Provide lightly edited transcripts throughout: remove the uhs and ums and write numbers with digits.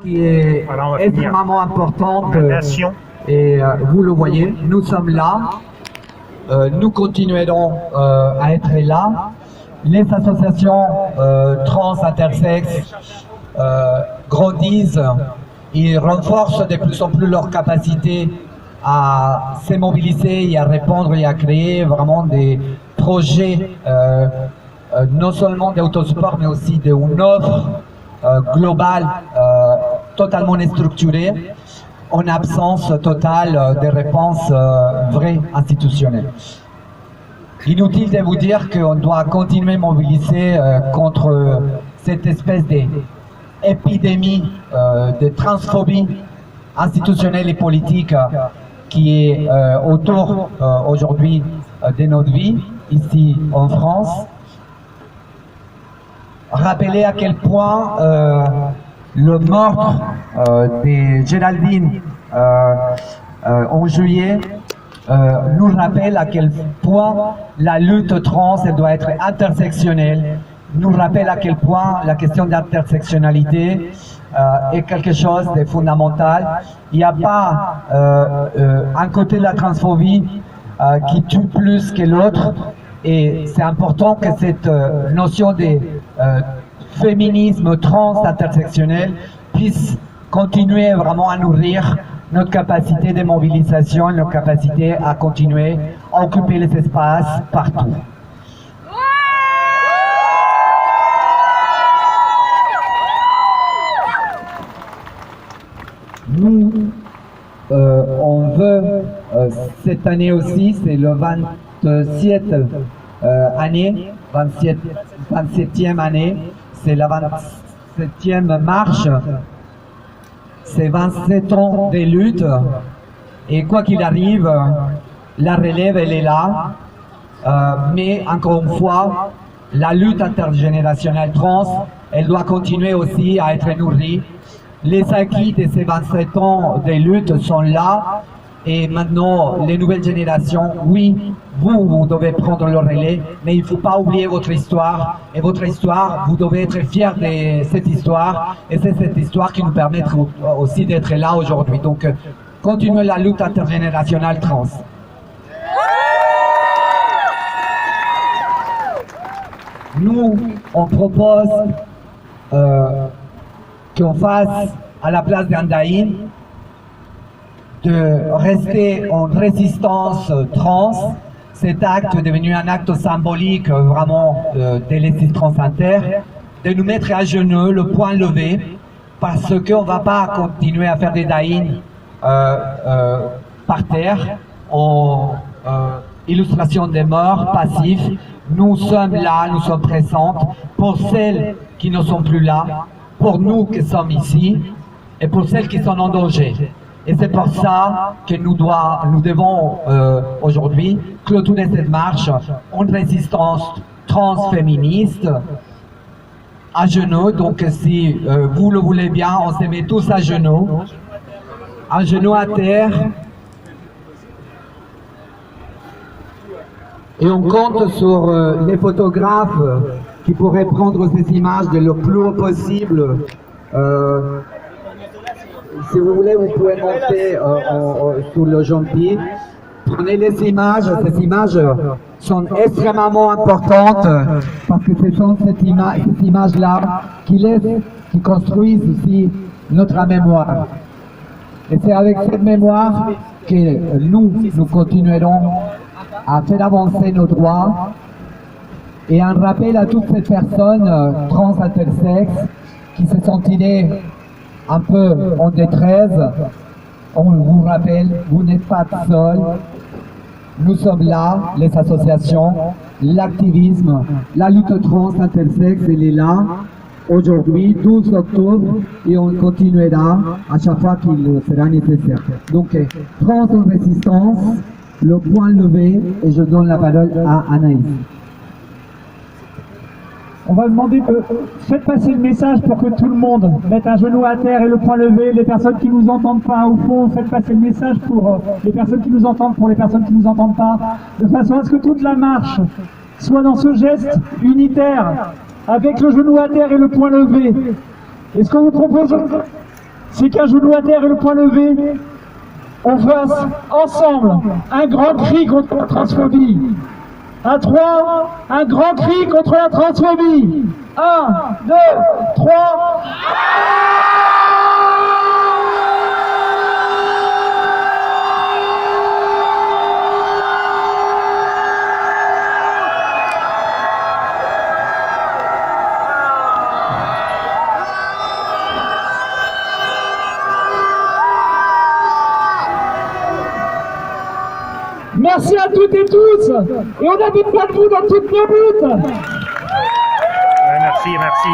qui est extrêmement importante et vous le voyez, nous sommes là, nous continuerons à être là. Les associations trans, intersexes grandissent et renforcent de plus en plus leur capacité à se mobiliser et à répondre et à créer vraiment des projets non seulement d'autosport mais aussi d'une offre globale totalement structurée en absence totale de réponses vraies institutionnelles. Inutile de vous dire qu'on doit continuer à mobiliser contre cette espèce d'épidémie de transphobie institutionnelle et politique qui est autour aujourd'hui de notre vie, ici en France. Rappeler à quel point le meurtre de Géraldine en juillet nous rappelle à quel point la lutte trans elle doit être intersectionnelle, nous rappelle à quel point la question d'intersectionnalité est quelque chose de fondamental. Il n'y a pas un côté de la transphobie qui tue plus que l'autre, et c'est important que cette notion de féminisme trans intersectionnel puisse continuer vraiment à nourrir notre capacité de mobilisation, notre capacité à continuer à occuper les espaces partout. Nous, on veut, cette année aussi, c'est le 27e année, c'est la 27e marche, c'est 27 ans de lutte, et quoi qu'il arrive, la relève elle est là, mais encore une fois, la lutte intergénérationnelle trans, elle doit continuer aussi à être nourrie. Les acquis de ces 27 ans de lutte sont là, et maintenant les nouvelles générations, oui, vous devez prendre le relais, mais il ne faut pas oublier votre histoire, et votre histoire, vous devez être fiers de cette histoire, et c'est cette histoire qui nous permet aussi d'être là aujourd'hui. Donc, continuez la lutte intergénérationnelle trans. Nous, on propose qu'on fasse à la place d'Andaïn de rester en résistance trans. Cet acte est devenu un acte symbolique vraiment de l'existence trans inter, de nous mettre à genoux, le poing levé, parce qu'on ne va pas continuer à faire des daïns par terre en illustration des morts passifs. Nous sommes là, nous sommes présentes pour celles qui ne sont plus là, pour nous qui sommes ici et pour celles qui sont en danger. Et c'est pour ça que nous devons aujourd'hui clôturer cette marche en résistance transféministe à genoux. Donc si vous le voulez bien, on se met tous à genoux à terre. Et on compte sur les photographes qui pourraient prendre ces images de le plus haut possible. Si vous voulez, vous pouvez monter sur le jambier. Prenez les images. Ces images sont extrêmement importantes parce que ce sont ces images-là qui construisent aussi notre mémoire. Et c'est avec cette mémoire que nous continuerons à faire avancer nos droits, et un rappel à toutes ces personnes trans intersexes qui se sentiraient un peu en détresse. On vous rappelle, vous n'êtes pas seuls. Nous sommes là, les associations, l'activisme, la lutte trans intersexe, elle est là. Aujourd'hui, 12 octobre, et on continuera à chaque fois qu'il sera nécessaire. Donc, trans en résistance, le point levé, et je donne la parole à Anaïs. On va demander de faites passer le message pour que tout le monde mette un genou à terre et le poing levé. Les personnes qui nous entendent pas au fond, faites passer le message pour les personnes qui nous entendent, pour les personnes qui nous entendent pas, de façon à ce que toute la marche soit dans ce geste unitaire, avec le genou à terre et le poing levé. Et ce qu'on vous propose, c'est qu'un genou à terre et le poing levé, on fasse ensemble un grand cri contre la transphobie. À 3, un grand cri contre la transphobie. 1, 2, 3. Merci à toutes et tous, et on a besoin de vous dans toutes nos luttes. Ouais, merci, merci.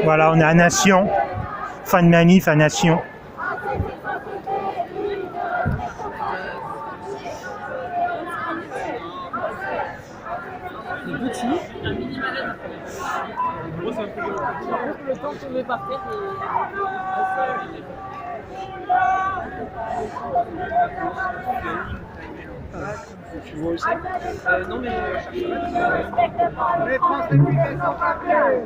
Voilà, on est à Nation, fin de manif à Nation. Le temps de tomber par terre tu vois aussi non mais les Français qui sont papiers.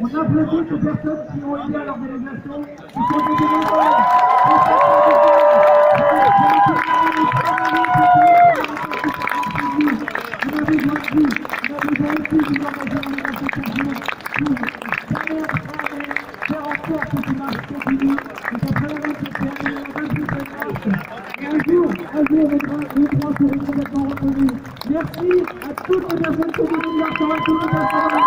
On applaudit ces personnes qui ont aidé à l'organisation, qui sont des Merci à toutes les personnes qui ont donné leur temps, à toutes les personnes.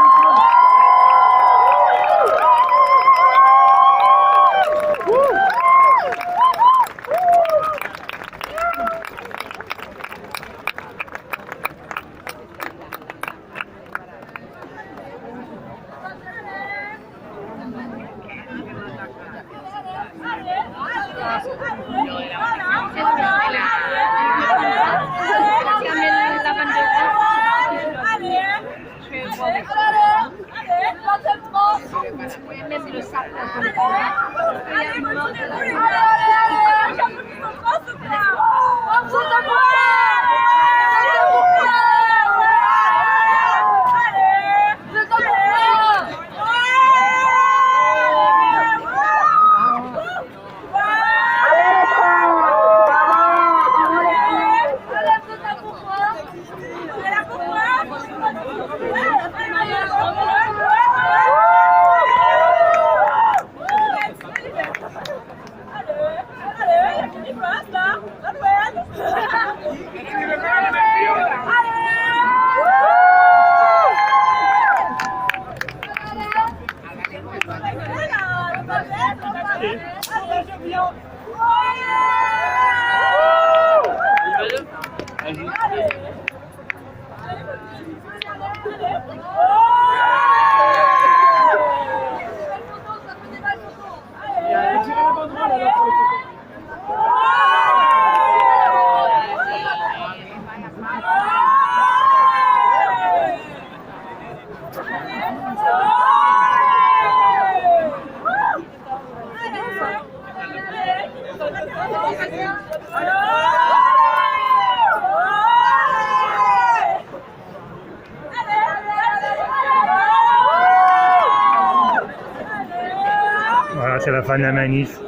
Voilà, c'est la fin de la manif.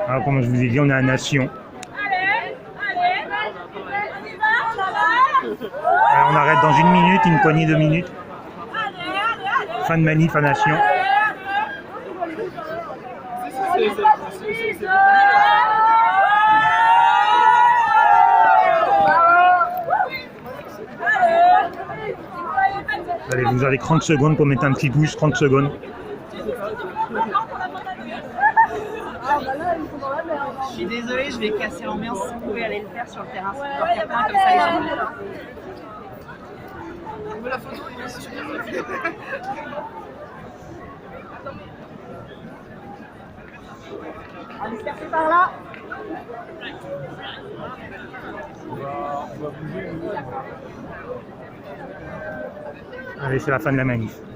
Alors, comme je vous ai dit, on est à Nation. Alors, on arrête dans 1 minute, une poignée de minutes. Fin de manif à Nation. Allez, vous avez 30 secondes pour mettre un petit pouce, 30 secondes. Je suis désolée, je vais casser l'ambiance. Si vous pouvez aller le faire sur le terrain, c'est encore quelqu'un comme ça, les gens. On veut la photo, il est super. On va disperser par là. On va bouger. Allez, c'est la fin de la manif.